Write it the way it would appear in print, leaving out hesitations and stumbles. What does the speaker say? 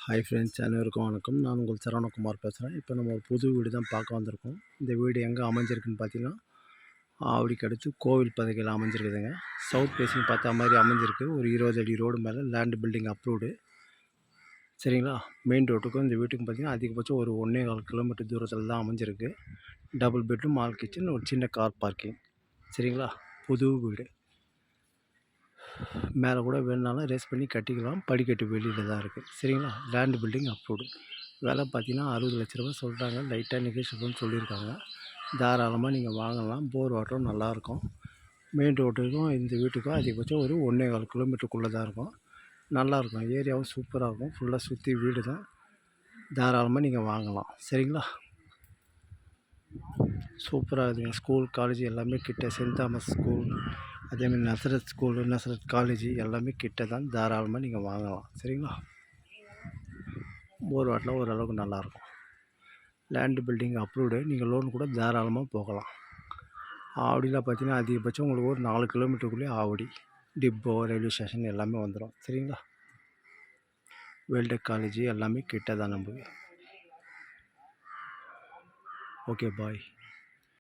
Hi friends, அனைவருக்கும் வணக்கம். நான் உங்கள் சரவணகுமார் பேசுகிறேன். இப்போ நம்ம ஒரு புது வீடு தான் பார்க்க வந்திருக்கோம். இந்த வீடு எங்கே அமைஞ்சிருக்குன்னு பார்த்தீங்கன்னா, ஆவடிக்கு அடுத்து கோவில் பகுதியில் அமைஞ்சிருக்குதுங்க. சவுத் ஃபேஸிங் பார்த்தா மாதிரி அமைஞ்சிருக்கு. ஒரு 20 அடி ரோடு மேலே லேண்ட் பில்டிங் அப்ரூவ்டு. சரிங்களா? மெயின் ரோட்டுக்கும் இந்த வீட்டுக்கும் பார்த்தீங்கன்னா அதிகபட்சம் ஒரு 1.25 கிலோமீட்டர் தூரத்தில் தான் அமைஞ்சிருக்கு. டபுள் பெட்ரூம், ஹால் கிச்சன், ஒரு சின்ன கார் பார்க்கிங். சரிங்களா? புது வீடு. மேலே கூட வேணுனாலும் ரேஸ் பண்ணி கட்டிக்கலாம். படிக்கட்டு வெளியில் தான் இருக்குது. சரிங்களா? Land building approved. விலை பார்த்தீங்கன்னா 60 லட்ச ரூபா சொல்கிறாங்க. லைட்டாக நெகோஷியபிள்னு சொல்லியிருக்காங்க. தாராளமாக நீங்கள் வாங்கலாம். போர் வாட்டரும் நல்லாயிருக்கும். மெயின் ரோட்டுக்கும் இந்த வீட்டுக்கும் அதிகபட்சம் ஒரு 1.25 கிலோமீட்டருக்குள்ளே தான் இருக்கும். நல்லாயிருக்கும். ஏரியாவும் சூப்பராக இருக்கும். ஃபுல்லாக சுற்றி வீடு தான். தாராளமாக நீங்கள் வாங்கலாம். சரிங்களா? சூப்பராக இருக்குங்க. ஸ்கூல், காலேஜ் எல்லாமே கிட்ட. சென்ட் தாமஸ் ஸ்கூல், அதேமாதிரி நசரத் ஸ்கூலு, நசரத் காலேஜ் எல்லாமே கிட்ட தான். தாராளமாக நீங்கள் வாங்கலாம். சரிங்களா? போர் வாட்டில் ஓரளவுக்கு நல்லாயிருக்கும். Land building approved. நீங்கள் லோன் கூட தாராளமாக போகலாம். ஆவடியில் பார்த்தீங்கன்னா அதிகபட்சம் உங்களுக்கு ஒரு 4 கிலோமீட்டருக்குள்ளேயே ஆவடி டிப்போ, ரயில்வே ஸ்டேஷன் எல்லாமே வந்துடும். சரிங்களா? வேல்டெக் காலேஜ் எல்லாமே கிட்ட தான் நமக்கு. ஓகே, பாய்.